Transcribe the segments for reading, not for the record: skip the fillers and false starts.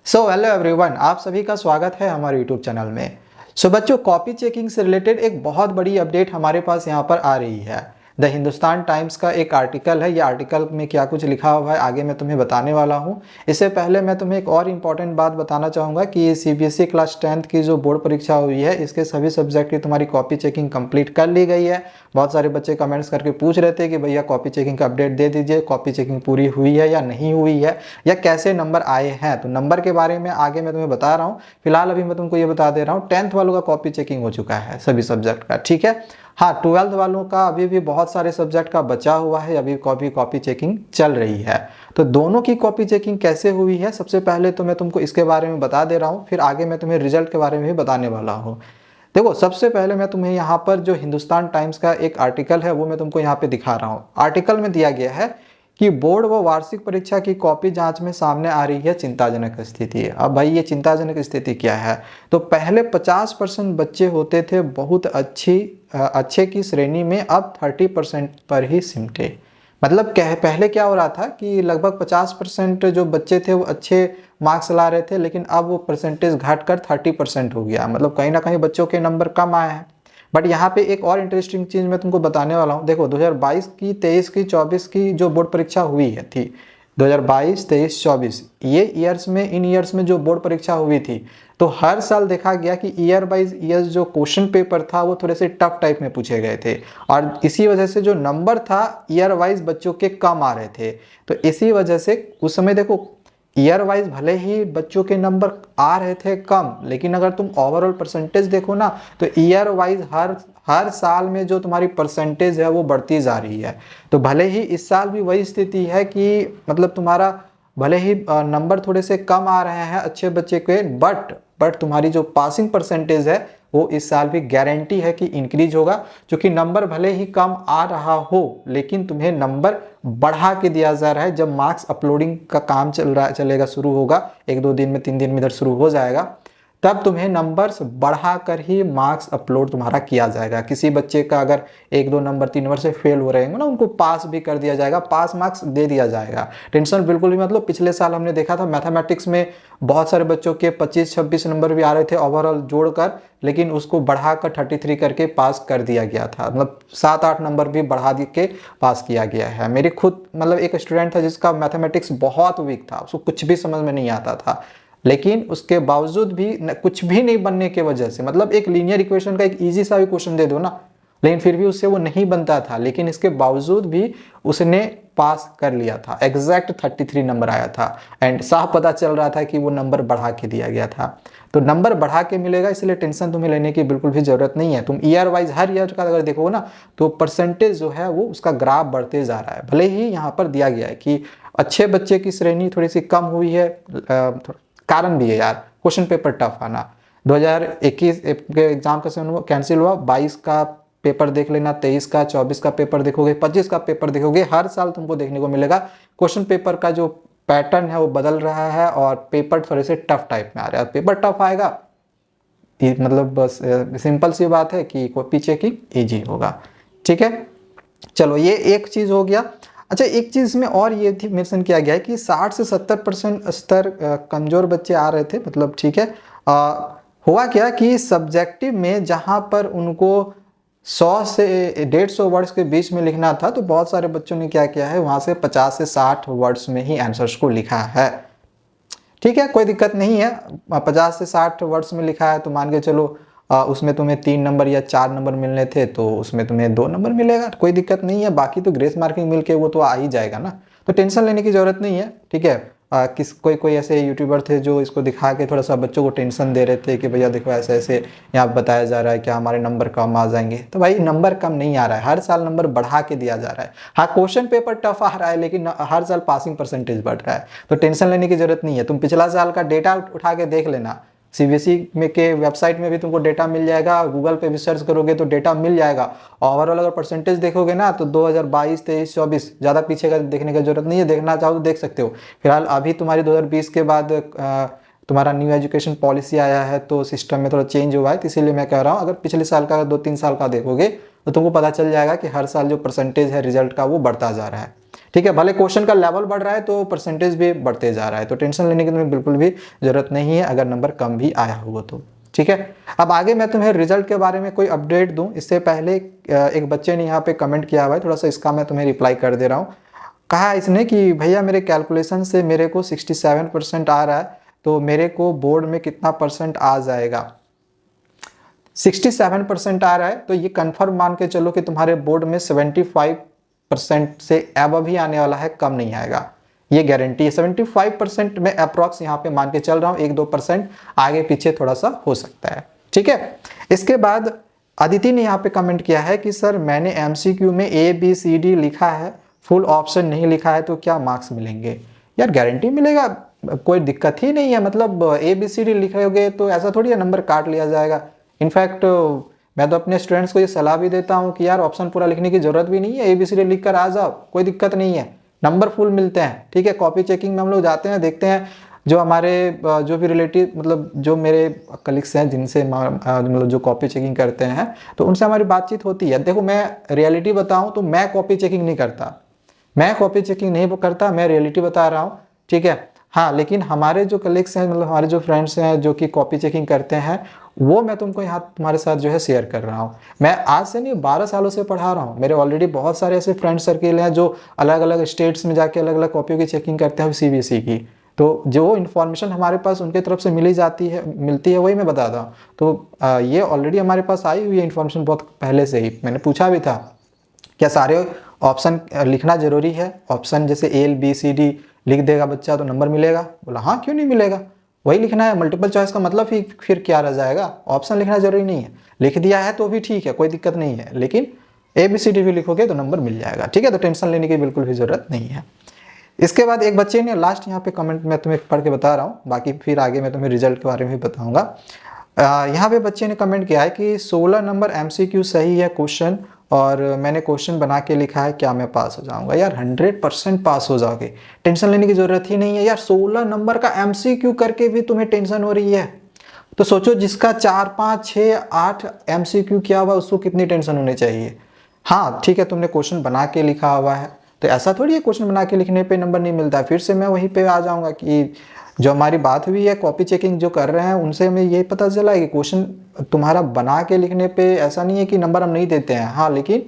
Hello everyone, आप सभी का स्वागत है हमारे यूट्यूब चैनल में। बच्चों, कॉपी चेकिंग से रिलेटेड एक बहुत बड़ी अपडेट हमारे पास यहाँ पर आ रही है। द हिंदुस्तान टाइम्स का एक आर्टिकल है। ये आर्टिकल में क्या कुछ लिखा हुआ है आगे मैं तुम्हें बताने वाला हूँ। इससे पहले मैं तुम्हें एक और इम्पॉर्टेंट बात बताना चाहूँगा कि सीबीएसई क्लास 10th की जो बोर्ड परीक्षा हुई है, इसके सभी सब्जेक्ट की तुम्हारी कॉपी चेकिंग कंप्लीट कर ली गई है। बहुत सारे बच्चे कमेंट्स करके पूछ रहे थे कि भैया कॉपी चेकिंग का अपडेट दे दीजिए, कॉपी चेकिंग पूरी हुई है या नहीं हुई है, या कैसे नंबर आए हैं। तो नंबर के बारे में आगे मैं तुम्हें बता रहा हूँ। फिलहाल अभी मैं तुमको ये बता दे रहा हूँ, 10th वालों का कॉपी चेकिंग हो चुका है सभी सब्जेक्ट का, ठीक है। हाँ, 12th वालों का अभी भी बहुत सारे सब्जेक्ट का बचा हुआ है, अभी कॉपी चेकिंग चल रही है। तो दोनों की कॉपी चेकिंग कैसे हुई है, सबसे पहले तो मैं तुमको इसके बारे में बता दे रहा हूँ, फिर आगे मैं तुम्हें रिजल्ट के बारे में भी बताने वाला हूँ। देखो, सबसे पहले मैं तुम्हें यहाँ पर जो हिंदुस्तान टाइम्स का एक आर्टिकल है वो मैं तुमको यहाँ पे दिखा रहा हूँ। आर्टिकल में दिया गया है कि बोर्ड व वार्षिक परीक्षा की कॉपी जांच में सामने आ रही है चिंताजनक स्थिति। अब भाई, ये चिंताजनक स्थिति क्या है? तो पहले 50% बच्चे होते थे बहुत अच्छे की श्रेणी में, अब 30% पर ही सिमटे। मतलब पहले क्या हो रहा था कि लगभग 50% जो बच्चे थे वो अच्छे मार्क्स ला रहे थे, लेकिन अब वो परसेंटेज घट कर 30% हो गया। मतलब कहीं ना कहीं बच्चों के नंबर कम आए हैं। बट यहाँ पे एक और इंटरेस्टिंग चीज़ मैं तुमको बताने वाला हूँ। देखो, 2022 की, 23 की, 24 की जो बोर्ड परीक्षा हुई है थी, 2022, 23, 24 ये ईयर्स में, इन ईयर्स में जो बोर्ड परीक्षा हुई थी, तो हर साल देखा गया कि ईयर वाइज ईयर्स जो क्वेश्चन पेपर था वो थोड़े से टफ टाइप में पूछे गए थे, और इसी वजह से जो नंबर था ईयर वाइज बच्चों के कम आ रहे थे। तो इसी वजह से उस समय देखो, ईयर वाइज भले ही बच्चों के नंबर आ रहे थे कम, लेकिन अगर तुम ओवरऑल परसेंटेज देखो ना, तो ईयर वाइज हर साल में जो तुम्हारी परसेंटेज है वो बढ़ती जा रही है। तो भले ही इस साल भी वही स्थिति है कि मतलब तुम्हारा भले ही नंबर थोड़े से कम आ रहे हैं अच्छे बच्चे के, बट तुम्हारी जो पासिंग परसेंटेज है वो इस साल भी गारंटी है कि इंक्रीज होगा। क्योंकि नंबर भले ही कम आ रहा हो, लेकिन तुम्हें नंबर बढ़ा के दिया जा रहा है। जब मार्क्स अपलोडिंग का काम चलेगा, शुरू होगा, 1-2 दिन में, 3 दिन में इधर शुरू हो जाएगा, तब तुम्हें नंबर्स बढ़ाकर ही मार्क्स अपलोड तुम्हारा किया जाएगा। किसी बच्चे का अगर 1-2 नंबर 3 नंबर से फेल हो रहे हैं ना, उनको पास भी कर दिया जाएगा, पास मार्क्स दे दिया जाएगा। टेंशन बिल्कुल भी मतलब, पिछले साल हमने देखा था मैथमेटिक्स में बहुत सारे बच्चों के 25-26 नंबर भी आ रहे थे ओवरऑल जोड़कर, लेकिन उसको बढ़ाकर 33 करके पास कर दिया गया था। मतलब 7-8 नंबर भी बढ़ा के पास किया गया है। मेरी खुद मतलब एक स्टूडेंट था जिसका मैथमेटिक्स बहुत वीक था, उसको कुछ भी समझ में नहीं आता था, लेकिन उसके बावजूद भी कुछ भी नहीं बनने के वजह से, मतलब एक लीनियर इक्वेशन का एक इजी सा भी क्वेश्चन दे दो ना, लेकिन फिर भी उससे वो नहीं बनता था, लेकिन इसके बावजूद भी उसने पास कर लिया था। एग्जैक्ट 33 नंबर आया था, एंड साफ पता चल रहा था कि वो नंबर बढ़ा के दिया गया था। तो नंबर बढ़ा के मिलेगा, इसलिए टेंशन तुम्हें लेने की बिल्कुल भी जरूरत नहीं है। तुम ईयर वाइज हर ईयर का अगर देखो ना, तो परसेंटेज जो है वो उसका ग्राफ बढ़ते जा रहा है। भले ही यहाँ पर दिया गया है कि अच्छे बच्चे की श्रेणी थोड़ी सी कम हुई है, कारण भी है यार, क्वेश्चन पेपर टफ आना। 2021 के एग्जाम का कैंसिल हुआ, 22 का पेपर देख लेना, 23 का, 24 का पेपर देखोगे, 25 का पेपर देखोगे, हर साल तुमको देखने को मिलेगा क्वेश्चन पेपर का जो पैटर्न है वो बदल रहा है, और पेपर थोड़े से टफ टाइप में आ रहा है। पेपर टफ आएगा, मतलब बस सिंपल सी बात है कि कॉपी चेकिंग इजी होगा, ठीक है। चलो, ये एक चीज हो गया। अच्छा, एक चीज में और ये थी मेंशन किया गया है कि 60 से 70% स्तर कमजोर बच्चे आ रहे थे, मतलब ठीक है। हुआ क्या कि सब्जेक्टिव में जहां पर उनको 100 से 150 वर्ड्स के बीच में लिखना था, तो बहुत सारे बच्चों ने क्या किया है, वहां से 50 से 60 वर्ड्स में ही आंसर्स को लिखा है। ठीक है, कोई दिक्कत नहीं है। 50 से 60 वर्ड्स में लिखा है तो मान के चलो उसमें तुम्हें 3 नंबर या 4 नंबर मिलने थे, तो उसमें तुम्हें 2 नंबर मिलेगा, कोई दिक्कत नहीं है। बाकी तो ग्रेस मार्किंग मिलके वो तो आ ही जाएगा ना, तो टेंशन लेने की जरूरत नहीं है, ठीक है। कोई ऐसे यूट्यूबर थे जो इसको दिखा के थोड़ा सा बच्चों को टेंशन दे रहे थे कि भैया देखो ऐसे ऐसे यहाँ बताया जा रहा है कि हमारे नंबर कम आ जाएंगे। तो भाई, नंबर कम नहीं आ रहा है, हर साल नंबर बढ़ा के दिया जा रहा है। हाँ, क्वेश्चन पेपर टफ आ रहा है, लेकिन हर साल पासिंग परसेंटेज बढ़ रहा है, तो टेंशन लेने की जरूरत नहीं है। तुम पिछला साल का डेटा उठा के देख लेना, सीबीएसई में के वेबसाइट में भी तुमको डेटा मिल जाएगा, गूगल पे भी सर्च करोगे तो डेटा मिल जाएगा। ओवरऑल अगर परसेंटेज देखोगे ना, तो 2022, 23, 24 ज़्यादा पीछे का देखने की जरूरत नहीं है, देखना चाहो तो देख सकते हो। फिलहाल अभी तुम्हारी 2020 के बाद तुम्हारा न्यू एजुकेशन पॉलिसी आया है, तो सिस्टम में थोड़ा चेंज हुआ है, तो इसीलिए मैं कह रहा हूँ अगर पिछले साल का 2-3 साल का देखोगे तो तुमको पता चल जाएगा कि हर साल जो परसेंटेज है रिजल्ट का वो बढ़ता जा रहा है, ठीक है, भले क्वेश्चन का लेवल बढ़ रहा है तो परसेंटेज भी बढ़ते जा रहा है, तो टेंशन लेने की तुम्हें बिल्कुल भी जरूरत नहीं है अगर नंबर कम भी आया हुआ तो। ठीक है, अब आगे मैं तुम्हें रिजल्ट के बारे में कोई अपडेट दूं इससे पहले एक बच्चे ने यहाँ पे कमेंट किया हुआ है, थोड़ा सा इसका मैं तुम्हें रिप्लाई कर दे रहा हूँ। कहा इसने कि भैया मेरे कैलकुलेशन से मेरे को 67% आ रहा है, तो मेरे को बोर्ड में कितना परसेंट आ जाएगा। 67% आ रहा है तो ये कंफर्म मान के चलो कि तुम्हारे बोर्ड में 75% से अबव ही आने वाला है, कम नहीं आएगा, ये गारंटी है। 75% में अप्रॉक्स यहाँ पे मान के चल रहा हूँ, 1-2% आगे पीछे थोड़ा सा हो सकता है। ठीक है, इसके बाद अदिति ने यहाँ पे कमेंट किया है कि सर मैंने MCQ में ABCD लिखा है, फुल ऑप्शन नहीं लिखा है, तो क्या मार्क्स मिलेंगे। यार गारंटी मिलेगा, कोई दिक्कत ही नहीं है, मतलब ABCD लिखोगे तो ऐसा थोड़ी है नंबर काट लिया जाएगा। इनफैक्ट मैं तो अपने स्टूडेंट्स को ये सलाह भी देता हूँ कि यार ऑप्शन पूरा लिखने की जरूरत भी नहीं है, ABCD लिख कर आ जाओ, कोई दिक्कत नहीं है, नंबर फुल मिलते हैं। ठीक है, कॉपी चेकिंग में हम लोग जाते हैं, देखते हैं जो हमारे जो भी रिलेटिव मतलब जो मेरे कलीग्स हैं जिनसे मतलब जो कॉपी चेकिंग करते हैं तो उनसे हमारी बातचीत होती है। देखो मैं रियलिटी बताऊं तो मैं कॉपी चेकिंग नहीं करता, मैं कॉपी चेकिंग नहीं करता, मैं रियलिटी बता रहा हूँ। ठीक है, हाँ, लेकिन हमारे जो कलीग्स हैं मतलब हमारे जो फ्रेंड्स हैं जो कि कॉपी चेकिंग करते हैं वो मैं तुमको यहाँ तुम्हारे साथ जो है शेयर कर रहा हूँ। मैं आज से नहीं 12 सालों से पढ़ा रहा हूँ, मेरे ऑलरेडी बहुत सारे ऐसे फ्रेंड सर्किल हैं जो अलग अलग स्टेट्स में जाके अलग अलग कॉपियों की चेकिंग करते हैं CBSE की, तो जो इन्फॉर्मेशन हमारे पास उनके तरफ से मिलती है वही मैं बताता हूँ। तो ये ऑलरेडी हमारे पास आई हुई है इन्फॉर्मेशन बहुत पहले से ही। मैंने पूछा भी था क्या सारे ऑप्शन लिखना जरूरी है, ऑप्शन जैसे ABCD लिख देगा बच्चा तो नंबर मिलेगा। बोला हाँ क्यों नहीं मिलेगा, वही लिखना है, मल्टीपल चॉइस का मतलब ही फिर क्या रह जाएगा, ऑप्शन लिखना जरूरी नहीं है, लिख दिया है तो भी ठीक है, कोई दिक्कत नहीं है, लेकिन ABCD भी लिखोगे तो नंबर मिल जाएगा। ठीक है, तो टेंशन लेने की बिल्कुल भी जरूरत नहीं है। इसके बाद एक बच्चे ने लास्ट यहाँ पे कमेंट मैं तुम्हें पढ़ के बता रहा हूँ, बाकी फिर आगे मैं तुम्हें रिजल्ट के बारे में भी बताऊंगा। यहाँ पे बच्चे ने कमेंट किया है कि 16 नंबर MCQ सही है क्वेश्चन और मैंने क्वेश्चन बना के लिखा है, क्या मैं पास हो जाऊंगा। यार 100% पास हो जाओगे, टेंशन लेने की जरूरत ही नहीं है। यार 16 नंबर का MCQ करके भी तुम्हें टेंशन हो रही है, तो सोचो जिसका 4, 5, 6, 8 MCQ किया हुआ उसको कितनी टेंशन होनी चाहिए। हाँ ठीक है, तुमने क्वेश्चन बना के लिखा हुआ है तो ऐसा थोड़ी है क्वेश्चन बना के लिखने पे नंबर नहीं मिलता है। फिर से मैं वहीं पे आ जाऊंगा कि जो हमारी बात हुई है कॉपी चेकिंग जो कर रहे हैं उनसे हमें ये पता चला है कि क्वेश्चन तुम्हारा बना के लिखने पे ऐसा नहीं है कि नंबर हम नहीं देते हैं, हाँ, लेकिन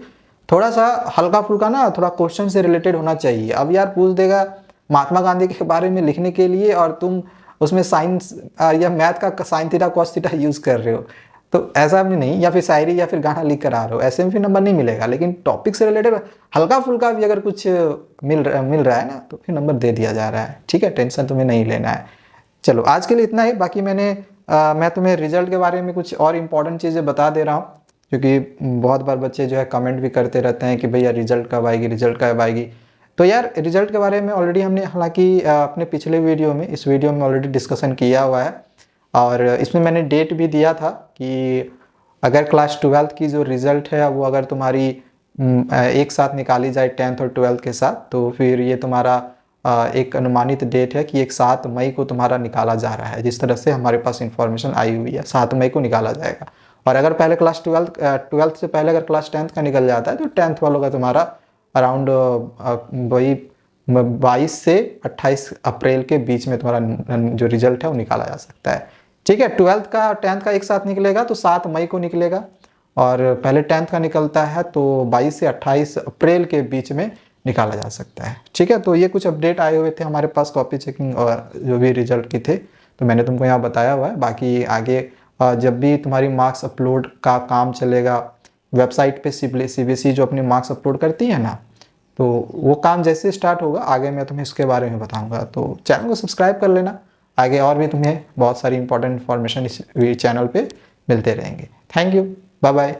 थोड़ा सा हल्का फुल्का ना थोड़ा क्वेश्चन से रिलेटेड होना चाहिए। अब यार पूछ देगा महात्मा गांधी के बारे में लिखने के लिए और तुम उसमें साइंस या मैथ का sine theta cos theta use कर रहे हो, तो ऐसा भी नहीं, या फिर शायरी या फिर गाना लिख कर आ रहे हो, ऐसे में फिर नंबर नहीं मिलेगा। लेकिन टॉपिक से रिलेटेड हल्का फुल्का भी अगर कुछ मिल रहा है ना तो फिर नंबर दे दिया जा रहा है। ठीक है, टेंशन तुम्हें नहीं लेना है। चलो आज के लिए इतना ही, बाकी मैं तुम्हें रिजल्ट के बारे में कुछ और इम्पोर्टेंट चीज़ें बता दे रहा हूँ, क्योंकि बहुत बार बच्चे जो है कमेंट भी करते रहते हैं कि भैया रिजल्ट कब आएगी, रिजल्ट कब आएगी। तो यार रिजल्ट के बारे में ऑलरेडी हमने हालांकि अपने पिछले वीडियो में इस वीडियो में ऑलरेडी डिस्कशन किया हुआ है और इसमें मैंने डेट भी दिया था कि अगर क्लास 12th की जो रिज़ल्ट है वो अगर तुम्हारी एक साथ निकाली जाए 10th और 12th के साथ, तो फिर ये तुम्हारा एक अनुमानित डेट है कि एक 7 मई को तुम्हारा निकाला जा रहा है। जिस तरह से हमारे पास इंफॉर्मेशन आई हुई है 7 मई को निकाला जाएगा। और अगर पहले क्लास 12th से पहले अगर क्लास 10th का निकल जाता है तो 10th वालों का तुम्हारा अराउंड वही 22 से 28 अप्रैल के बीच में तुम्हारा जो रिजल्ट है वो निकाला जा सकता है। ठीक है, 12th का 10th का एक साथ निकलेगा तो 7 मई को निकलेगा, और पहले 10th का निकलता है तो 22 से 28 अप्रैल के बीच में निकाला जा सकता है। ठीक है, तो ये कुछ अपडेट आए हुए थे हमारे पास कॉपी चेकिंग और जो भी रिजल्ट की थे, तो मैंने तुमको यहाँ बताया हुआ है। बाकी आगे जब भी तुम्हारी मार्क्स अपलोड का काम चलेगा वेबसाइट पे CBSE जो अपने मार्क्स अपलोड करती है ना, तो वो काम जैसे स्टार्ट होगा आगे मैं तुम्हें इसके बारे में बताऊंगा। तो चैनल को सब्सक्राइब कर लेना, आगे और भी तुम्हें बहुत सारी इंपॉर्टेंट इन्फॉर्मेशन इस चैनल पे मिलते रहेंगे। Thank you, bye bye.